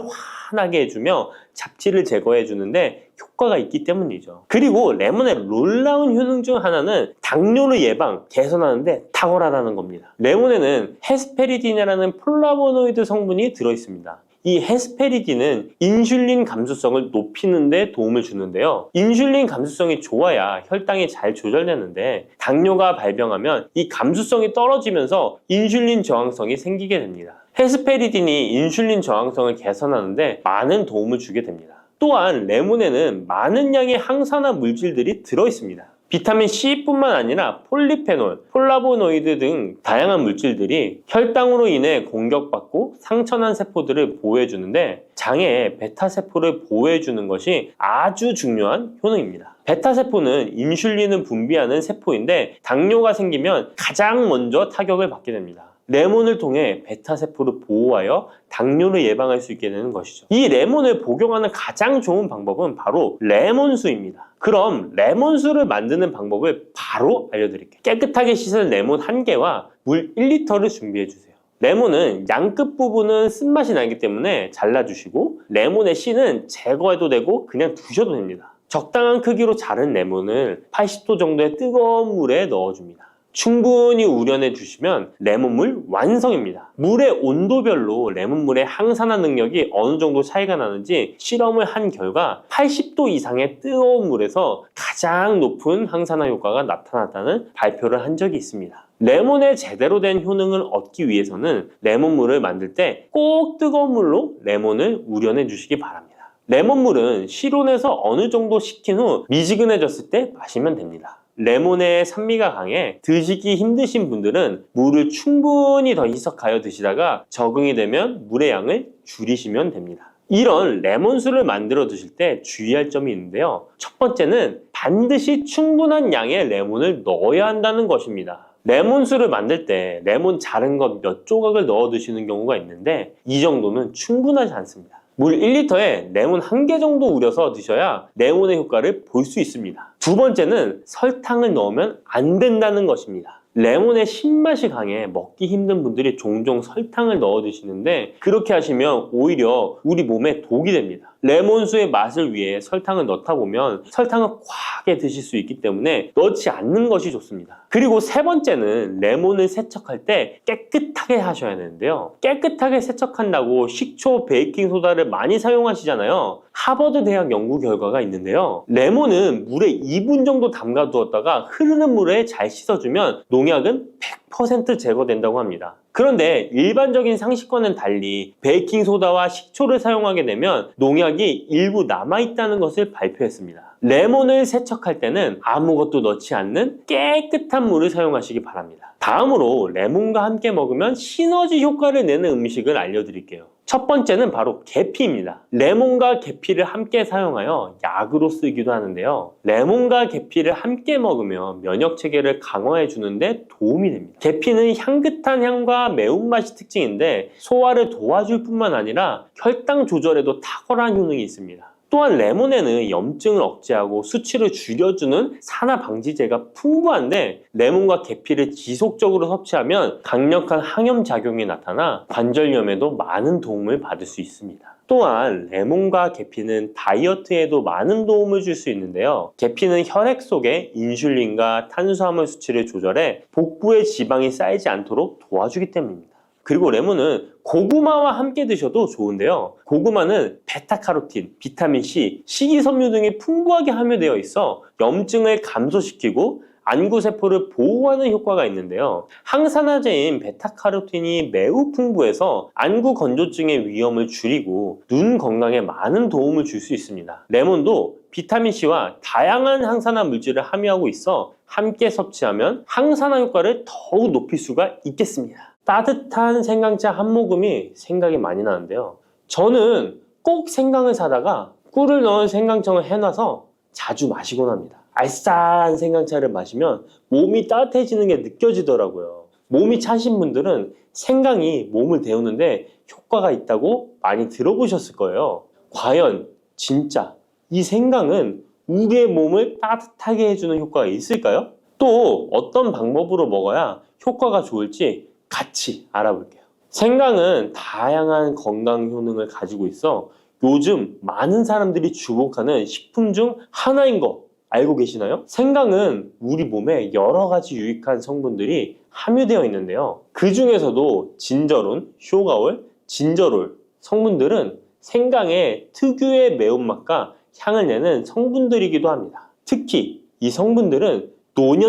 환하게 해주며 잡티를 제거해 주는데 효과가 있기 때문이죠. 그리고 레몬의 놀라운 효능 중 하나는 당뇨를 예방, 개선하는 데 탁월하다는 겁니다. 레몬에는 헤스페리딘이라는 플라보노이드 성분이 들어있습니다. 이 헤스페리딘은 인슐린 감수성을 높이는 데 도움을 주는데요. 인슐린 감수성이 좋아야 혈당이 잘 조절되는데 당뇨가 발병하면 이 감수성이 떨어지면서 인슐린 저항성이 생기게 됩니다. 헤스페리딘이 인슐린 저항성을 개선하는 데 많은 도움을 주게 됩니다. 또한 레몬에는 많은 양의 항산화 물질들이 들어있습니다. 비타민 C뿐만 아니라 폴리페놀, 폴라보노이드 등 다양한 물질들이 혈당으로 인해 공격받고 상처난 세포들을 보호해주는데 장에 베타세포를 보호해주는 것이 아주 중요한 효능입니다. 베타세포는 인슐린을 분비하는 세포인데 당뇨가 생기면 가장 먼저 타격을 받게 됩니다. 레몬을 통해 베타세포를 보호하여 당뇨를 예방할 수 있게 되는 것이죠. 이 레몬을 복용하는 가장 좋은 방법은 바로 레몬수입니다. 그럼 레몬수를 만드는 방법을 바로 알려드릴게요. 깨끗하게 씻은 레몬 1개와 물 1리터를 준비해주세요. 레몬은 양끝 부분은 쓴맛이 나기 때문에 잘라주시고 레몬의 씨는 제거해도 되고 그냥 두셔도 됩니다. 적당한 크기로 자른 레몬을 80도 정도의 뜨거운 물에 넣어줍니다. 충분히 우려내 주시면 레몬물 완성입니다. 물의 온도별로 레몬물의 항산화 능력이 어느 정도 차이가 나는지 실험을 한 결과 80도 이상의 뜨거운 물에서 가장 높은 항산화 효과가 나타났다는 발표를 한 적이 있습니다. 레몬의 제대로 된 효능을 얻기 위해서는 레몬물을 만들 때 꼭 뜨거운 물로 레몬을 우려내 주시기 바랍니다. 레몬물은 실온에서 어느 정도 식힌 후 미지근해졌을 때 마시면 됩니다. 레몬의 산미가 강해 드시기 힘드신 분들은 물을 충분히 더 희석하여 드시다가 적응이 되면 물의 양을 줄이시면 됩니다. 이런 레몬수를 만들어 드실 때 주의할 점이 있는데요. 첫 번째는 반드시 충분한 양의 레몬을 넣어야 한다는 것입니다. 레몬수를 만들 때 레몬 자른 것 몇 조각을 넣어 드시는 경우가 있는데 이 정도는 충분하지 않습니다. 물 1리터에 레몬 1개 정도 우려서 드셔야 레몬의 효과를 볼 수 있습니다. 두 번째는 설탕을 넣으면 안 된다는 것입니다. 레몬의 신맛이 강해 먹기 힘든 분들이 종종 설탕을 넣어 드시는데 그렇게 하시면 오히려 우리 몸에 독이 됩니다. 레몬수의 맛을 위해 설탕을 넣다 보면 설탕을 과하게 드실 수 있기 때문에 넣지 않는 것이 좋습니다. 그리고 세 번째는 레몬을 세척할 때 깨끗하게 하셔야 되는데요. 깨끗하게 세척한다고 식초, 베이킹소다를 많이 사용하시잖아요. 하버드 대학 연구 결과가 있는데요. 레몬은 물에 2분 정도 담가 두었다가 흐르는 물에 잘 씻어주면 농약은 100% 제거된다고 합니다. 그런데 일반적인 상식과는 달리 베이킹소다와 식초를 사용하게 되면 농약이 일부 남아있다는 것을 발표했습니다. 레몬을 세척할 때는 아무것도 넣지 않는 깨끗한 물을 사용하시기 바랍니다. 다음으로 레몬과 함께 먹으면 시너지 효과를 내는 음식을 알려드릴게요. 첫 번째는 바로 계피입니다. 레몬과 계피를 함께 사용하여 약으로 쓰기도 하는데요. 레몬과 계피를 함께 먹으면 면역 체계를 강화해 주는데 도움이 됩니다. 계피는 향긋한 향과 매운맛이 특징인데 소화를 도와줄 뿐만 아니라 혈당 조절에도 탁월한 효능이 있습니다. 또한 레몬에는 염증을 억제하고 수치를 줄여주는 산화 방지제가 풍부한데 레몬과 계피를 지속적으로 섭취하면 강력한 항염 작용이 나타나 관절염에도 많은 도움을 받을 수 있습니다. 또한 레몬과 계피는 다이어트에도 많은 도움을 줄 수 있는데요. 계피는 혈액 속에 인슐린과 탄수화물 수치를 조절해 복부의 지방이 쌓이지 않도록 도와주기 때문입니다. 그리고 레몬은 고구마와 함께 드셔도 좋은데요. 고구마는 베타카로틴, 비타민C, 식이섬유 등이 풍부하게 함유되어 있어 염증을 감소시키고 안구세포를 보호하는 효과가 있는데요. 항산화제인 베타카로틴이 매우 풍부해서 안구 건조증의 위험을 줄이고 눈 건강에 많은 도움을 줄 수 있습니다. 레몬도 비타민C와 다양한 항산화 물질을 함유하고 있어 함께 섭취하면 항산화 효과를 더욱 높일 수가 있겠습니다. 따뜻한 생강차 한 모금이 생각이 많이 나는데요. 저는 꼭 생강을 사다가 꿀을 넣은 생강청을 해놔서 자주 마시곤 합니다. 알싸한 생강차를 마시면 몸이 따뜻해지는 게 느껴지더라고요. 몸이 차신 분들은 생강이 몸을 데우는데 효과가 있다고 많이 들어보셨을 거예요. 과연 진짜 이 생강은 우리의 몸을 따뜻하게 해주는 효과가 있을까요? 또 어떤 방법으로 먹어야 효과가 좋을지 같이 알아볼게요. 생강은 다양한 건강 효능을 가지고 있어 요즘 많은 사람들이 주목하는 식품 중 하나인 거 알고 계시나요? 생강은 우리 몸에 여러 가지 유익한 성분들이 함유되어 있는데요. 그 중에서도 진저론, 쇼가올, 진저롤 성분들은 생강의 특유의 매운맛과 향을 내는 성분들이기도 합니다. 특히 이 성분들은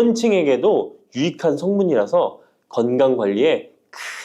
노년층에게도 유익한 성분이라서 건강관리에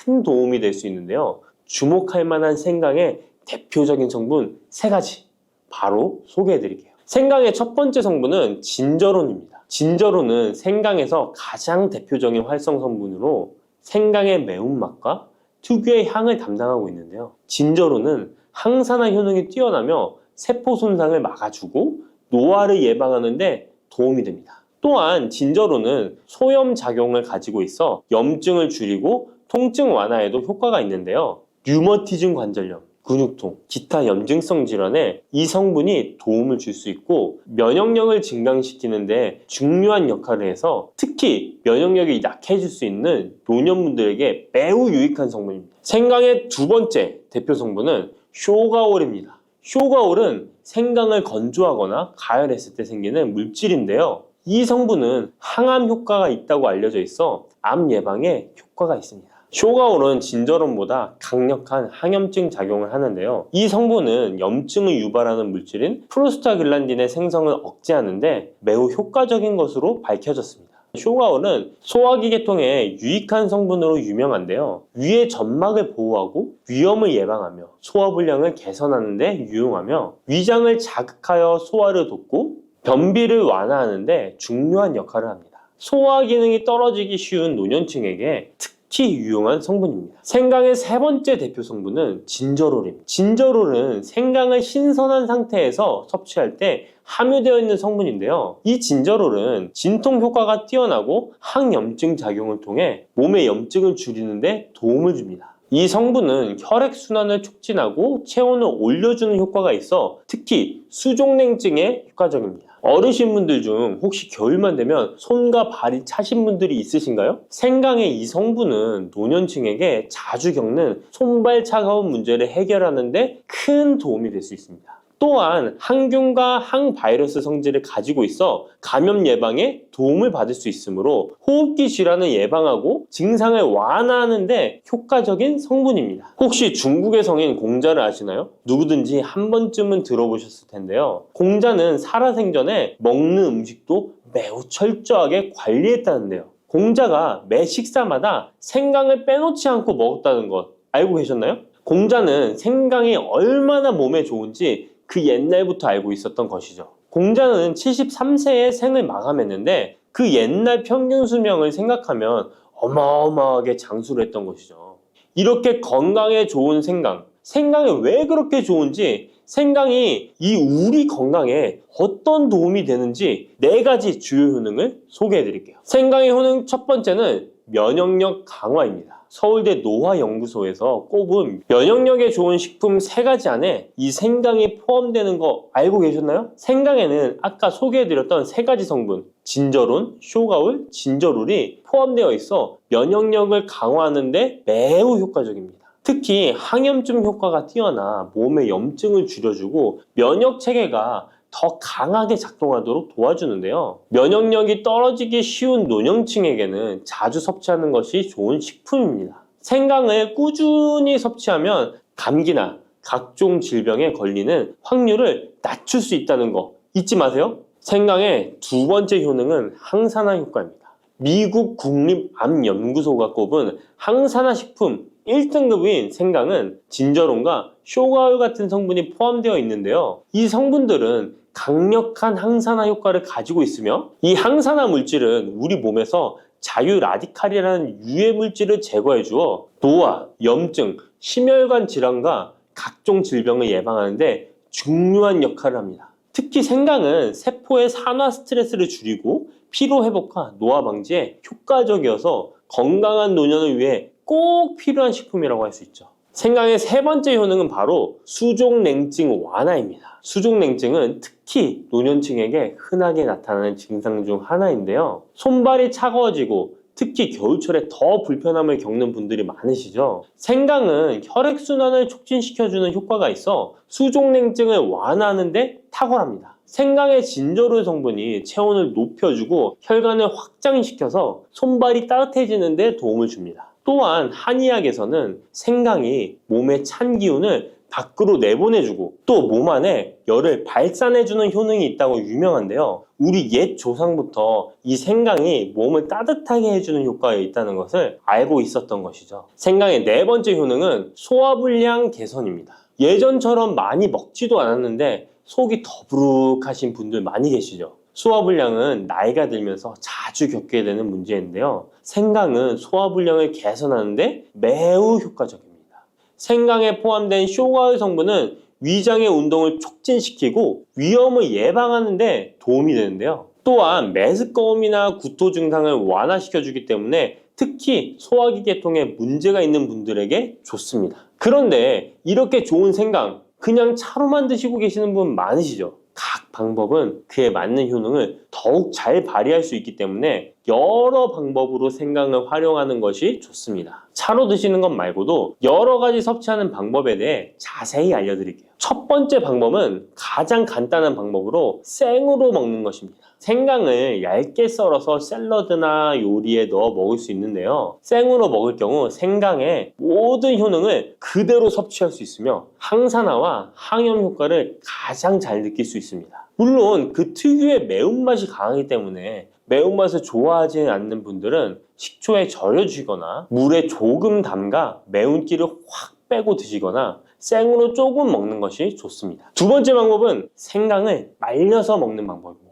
큰 도움이 될 수 있는데요. 주목할 만한 생강의 대표적인 성분 3가지 바로 소개해 드릴게요. 생강의 첫 번째 성분은 진저론입니다. 진저론은 생강에서 가장 대표적인 활성 성분으로 생강의 매운맛과 특유의 향을 담당하고 있는데요. 진저론은 항산화 효능이 뛰어나며 세포 손상을 막아주고 노화를 예방하는 데 도움이 됩니다. 또한 진저론은 소염 작용을 가지고 있어 염증을 줄이고 통증 완화에도 효과가 있는데요. 류머티즘 관절염, 근육통, 기타 염증성 질환에 이 성분이 도움을 줄 수 있고 면역력을 증강시키는 데 중요한 역할을 해서 특히 면역력이 약해질 수 있는 노년분들에게 매우 유익한 성분입니다. 생강의 두 번째 대표 성분은 쇼가올입니다. 쇼가올은 생강을 건조하거나 가열했을 때 생기는 물질인데요. 이 성분은 항암 효과가 있다고 알려져 있어 암 예방에 효과가 있습니다. 쇼가올은 진저론보다 강력한 항염증 작용을 하는데요. 이 성분은 염증을 유발하는 물질인 프로스타글란딘의 생성을 억제하는데 매우 효과적인 것으로 밝혀졌습니다. 쇼가올은 소화기 계통에 유익한 성분으로 유명한데요. 위의 점막을 보호하고 위염을 예방하며 소화불량을 개선하는 데 유용하며 위장을 자극하여 소화를 돕고 변비를 완화하는 데 중요한 역할을 합니다. 소화 기능이 떨어지기 쉬운 노년층에게 특히 유용한 성분입니다. 생강의 세 번째 대표 성분은 진저롤입니다. 진저롤은 생강을 신선한 상태에서 섭취할 때 함유되어 있는 성분인데요. 이 진저롤은 진통 효과가 뛰어나고 항염증 작용을 통해 몸의 염증을 줄이는 데 도움을 줍니다. 이 성분은 혈액순환을 촉진하고 체온을 올려주는 효과가 있어 특히 수족냉증에 효과적입니다. 어르신분들 중 혹시 겨울만 되면 손과 발이 차신 분들이 있으신가요? 생강의 이 성분은 노년층에게 자주 겪는 손발 차가운 문제를 해결하는 데 큰 도움이 될 수 있습니다. 또한 항균과 항바이러스 성질을 가지고 있어 감염 예방에 도움을 받을 수 있으므로 호흡기 질환을 예방하고 증상을 완화하는 데 효과적인 성분입니다. 혹시 중국의 성인 공자를 아시나요? 누구든지 한 번쯤은 들어보셨을 텐데요. 공자는 살아생전에 먹는 음식도 매우 철저하게 관리했다는데요. 공자가 매 식사마다 생강을 빼놓지 않고 먹었다는 것 알고 계셨나요? 공자는 생강이 얼마나 몸에 좋은지 그 옛날부터 알고 있었던 것이죠. 공자는 73세에 생을 마감했는데 그 옛날 평균 수명을 생각하면 어마어마하게 장수를 했던 것이죠. 이렇게 건강에 좋은 생강, 생강이 왜 그렇게 좋은지, 생강이 이 우리 건강에 어떤 도움이 되는지 4가지 주요 효능을 소개해 드릴게요. 생강의 효능 첫 번째는 면역력 강화입니다. 서울대 노화연구소에서 꼽은 면역력에 좋은 식품 3가지 안에 이 생강이 포함되는 거 알고 계셨나요? 생강에는 아까 소개해드렸던 3가지 성분 진저론, 쇼가울, 진저롤이 포함되어 있어 면역력을 강화하는 데 매우 효과적입니다. 특히 항염증 효과가 뛰어나 몸의 염증을 줄여주고 면역체계가 더 강하게 작동하도록 도와주는데요. 면역력이 떨어지기 쉬운 노년층에게는 자주 섭취하는 것이 좋은 식품입니다. 생강을 꾸준히 섭취하면 감기나 각종 질병에 걸리는 확률을 낮출 수 있다는 거 잊지 마세요. 생강의 두 번째 효능은 항산화 효과입니다. 미국 국립암연구소가 꼽은 항산화 식품 1등급인 생강은 진저론과 쇼가울 같은 성분이 포함되어 있는데요. 이 성분들은 강력한 항산화 효과를 가지고 있으며 이 항산화 물질은 우리 몸에서 자유 라디칼이라는 유해 물질을 제거해 주어 노화, 염증, 심혈관 질환과 각종 질병을 예방하는 데 중요한 역할을 합니다. 특히 생강은 세포의 산화 스트레스를 줄이고 피로 회복과 노화 방지에 효과적이어서 건강한 노년을 위해 꼭 필요한 식품이라고 할 수 있죠. 생강의 세 번째 효능은 바로 수족냉증 완화입니다. 수족냉증은 특히 노년층에게 흔하게 나타나는 증상 중 하나인데요. 손발이 차가워지고 특히 겨울철에 더 불편함을 겪는 분들이 많으시죠. 생강은 혈액순환을 촉진시켜주는 효과가 있어 수족냉증을 완화하는 데 탁월합니다. 생강의 진저롤 성분이 체온을 높여주고 혈관을 확장시켜서 손발이 따뜻해지는 데 도움을 줍니다. 또한 한의학에서는 생강이 몸의 찬 기운을 밖으로 내보내주고 또 몸 안에 열을 발산해주는 효능이 있다고 유명한데요. 우리 옛 조상부터 이 생강이 몸을 따뜻하게 해주는 효과가 있다는 것을 알고 있었던 것이죠. 생강의 4번째 효능은 소화불량 개선입니다. 예전처럼 많이 먹지도 않았는데 속이 더부룩하신 분들 많이 계시죠. 소화불량은 나이가 들면서 자주 겪게 되는 문제인데요. 생강은 소화불량을 개선하는데 매우 효과적입니다. 생강에 포함된 쇼가울 성분은 위장의 운동을 촉진시키고 위염을 예방하는 데 도움이 되는데요. 또한 메스꺼움이나 구토 증상을 완화시켜주기 때문에 특히 소화기 계통에 문제가 있는 분들에게 좋습니다. 그런데 이렇게 좋은 생강 그냥 차로만 드시고 계시는 분 많으시죠? 각 방법은 그에 맞는 효능을 더욱 잘 발휘할 수 있기 때문에 여러 방법으로 생강을 활용하는 것이 좋습니다. 차로 드시는 것 말고도 여러 가지 섭취하는 방법에 대해 자세히 알려드릴게요. 첫 번째 방법은 가장 간단한 방법으로 생으로 먹는 것입니다. 생강을 얇게 썰어서 샐러드나 요리에 넣어 먹을 수 있는데요. 생으로 먹을 경우 생강의 모든 효능을 그대로 섭취할 수 있으며 항산화와 항염 효과를 가장 잘 느낄 수 있습니다. 물론 그 특유의 매운맛이 강하기 때문에 매운맛을 좋아하지 않는 분들은 식초에 절여주거나 물에 조금 담가 매운기를 확 빼고 드시거나 생으로 조금 먹는 것이 좋습니다. 두 번째 방법은 생강을 말려서 먹는 방법입니다.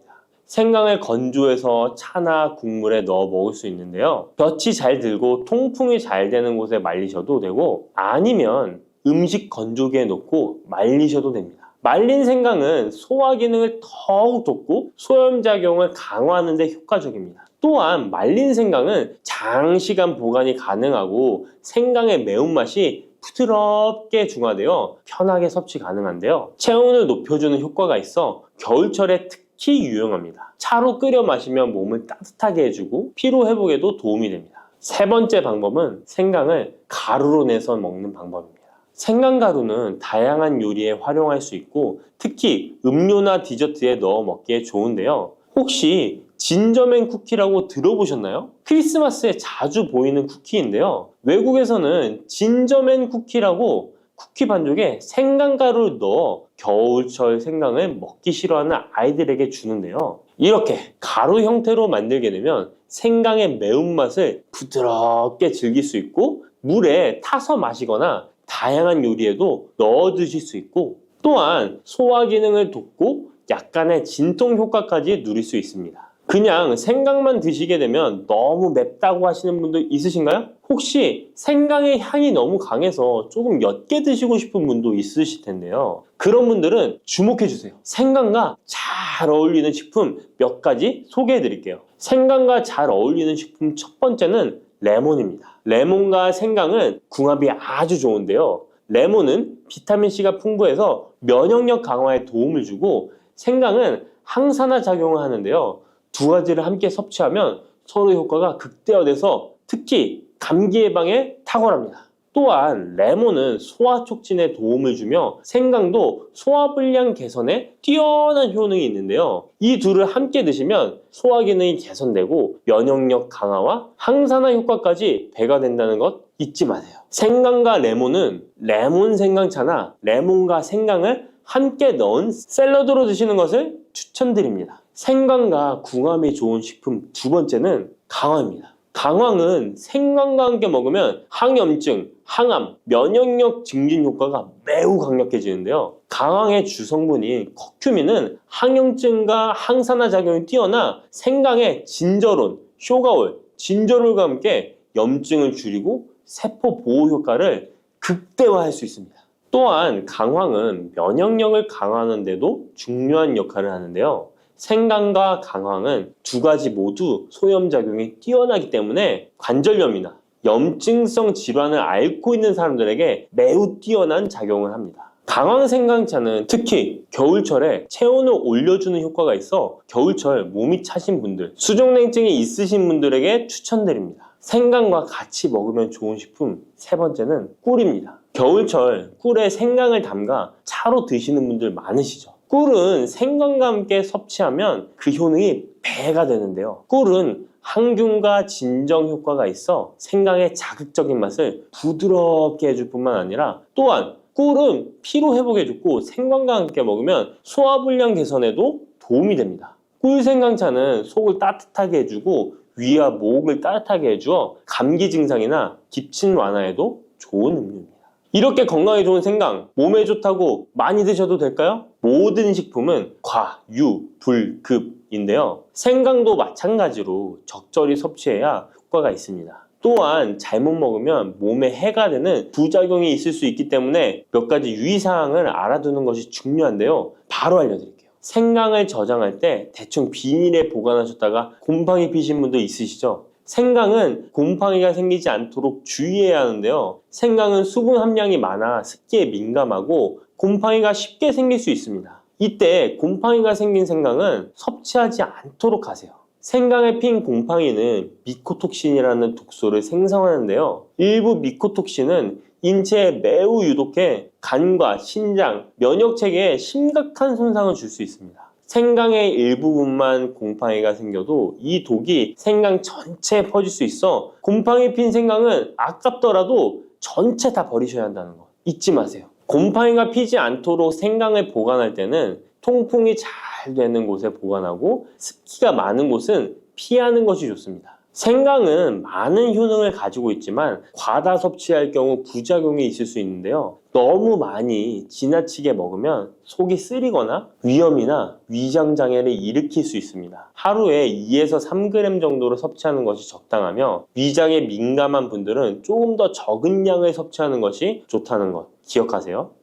생강을 건조해서 차나 국물에 넣어 먹을 수 있는데요. 볕이 잘 들고 통풍이 잘 되는 곳에 말리셔도 되고 아니면 음식 건조기에 넣고 말리셔도 됩니다. 말린 생강은 소화 기능을 더욱 돋고 소염작용을 강화하는 데 효과적입니다. 또한 말린 생강은 장시간 보관이 가능하고 생강의 매운맛이 부드럽게 중화되어 편하게 섭취 가능한데요. 체온을 높여주는 효과가 있어 겨울철에 특히 유용합니다. 차로 끓여 마시면 몸을 따뜻하게 해주고 피로 회복에도 도움이 됩니다. 세 번째 방법은 생강을 가루로 내서 먹는 방법입니다. 생강가루는 다양한 요리에 활용할 수 있고 특히 음료나 디저트에 넣어 먹기에 좋은데요. 혹시 진저맨 쿠키라고 들어보셨나요? 크리스마스에 자주 보이는 쿠키인데요. 외국에서는 진저맨 쿠키라고 쿠키 반죽에 생강가루를 넣어 겨울철 생강을 먹기 싫어하는 아이들에게 주는데요. 이렇게 가루 형태로 만들게 되면 생강의 매운맛을 부드럽게 즐길 수 있고 물에 타서 마시거나 다양한 요리에도 넣어 드실 수 있고 또한 소화 기능을 돕고 약간의 진통 효과까지 누릴 수 있습니다. 그냥 생강만 드시게 되면 너무 맵다고 하시는 분들 있으신가요? 혹시 생강의 향이 너무 강해서 조금 옅게 드시고 싶은 분도 있으실 텐데요. 그런 분들은 주목해 주세요. 생강과 잘 어울리는 식품 몇 가지 소개해 드릴게요. 생강과 잘 어울리는 식품 첫 번째는 레몬입니다. 레몬과 생강은 궁합이 아주 좋은데요. 레몬은 비타민C가 풍부해서 면역력 강화에 도움을 주고 생강은 항산화 작용을 하는데요. 두 가지를 함께 섭취하면 서로 효과가 극대화돼서 특히 감기 예방에 탁월합니다. 또한 레몬은 소화 촉진에 도움을 주며 생강도 소화불량 개선에 뛰어난 효능이 있는데요. 이 둘을 함께 드시면 소화 기능이 개선되고 면역력 강화와 항산화 효과까지 배가 된다는 것 잊지 마세요. 생강과 레몬은 레몬 생강차나 레몬과 생강을 함께 넣은 샐러드로 드시는 것을 추천드립니다. 생강과 궁합이 좋은 식품 두 번째는 강황입니다. 강황은 생강과 함께 먹으면 항염증, 항암, 면역력 증진 효과가 매우 강력해지는데요. 강황의 주성분인 커큐민은 항염증과 항산화 작용이 뛰어나 생강의 진저론, 쇼가올, 진저롤과 함께 염증을 줄이고 세포 보호 효과를 극대화할 수 있습니다. 또한 강황은 면역력을 강화하는 데도 중요한 역할을 하는데요. 생강과 강황은 두 가지 모두 소염작용이 뛰어나기 때문에 관절염이나 염증성 질환을 앓고 있는 사람들에게 매우 뛰어난 작용을 합니다. 강황 생강차는 특히 겨울철에 체온을 올려주는 효과가 있어 겨울철 몸이 차신 분들, 수족냉증이 있으신 분들에게 추천드립니다. 생강과 같이 먹으면 좋은 식품 세 번째는 꿀입니다. 겨울철 꿀에 생강을 담가 차로 드시는 분들 많으시죠? 꿀은 생강과 함께 섭취하면 그 효능이 배가 되는데요. 꿀은 항균과 진정 효과가 있어 생강의 자극적인 맛을 부드럽게 해줄 뿐만 아니라 또한 꿀은 피로 회복해주고 생강과 함께 먹으면 소화불량 개선에도 도움이 됩니다. 꿀 생강차는 속을 따뜻하게 해주고 위와 목을 따뜻하게 해주어 감기 증상이나 기침 완화에도 좋은 음료입니다. 이렇게 건강에 좋은 생강, 몸에 좋다고 많이 드셔도 될까요? 모든 식품은 과, 유, 불, 급인데요. 생강도 마찬가지로 적절히 섭취해야 효과가 있습니다. 또한 잘못 먹으면 몸에 해가 되는 부작용이 있을 수 있기 때문에 몇 가지 유의사항을 알아두는 것이 중요한데요. 바로 알려드릴게요. 생강을 저장할 때 대충 비닐에 보관하셨다가 곰팡이 피신 분도 있으시죠? 생강은 곰팡이가 생기지 않도록 주의해야 하는데요. 생강은 수분 함량이 많아 습기에 민감하고 곰팡이가 쉽게 생길 수 있습니다. 이때 곰팡이가 생긴 생강은 섭취하지 않도록 하세요. 생강에 핀 곰팡이는 미코톡신이라는 독소를 생성하는데요. 일부 미코톡신은 인체에 매우 유독해 간과 신장, 면역체계에 심각한 손상을 줄 수 있습니다. 생강의 일부분만 곰팡이가 생겨도 이 독이 생강 전체에 퍼질 수 있어 곰팡이 핀 생강은 아깝더라도 전체 다 버리셔야 한다는 거 잊지 마세요. 곰팡이가 피지 않도록 생강을 보관할 때는 통풍이 잘 되는 곳에 보관하고 습기가 많은 곳은 피하는 것이 좋습니다. 생강은 많은 효능을 가지고 있지만 과다 섭취할 경우 부작용이 있을 수 있는데요. 너무 많이 지나치게 먹으면 속이 쓰리거나 위염이나 위장장애를 일으킬 수 있습니다. 하루에 2에서 3g 정도로 섭취하는 것이 적당하며 위장에 민감한 분들은 조금 더 적은 양을 섭취하는 것이 좋다는 것 기억하세요.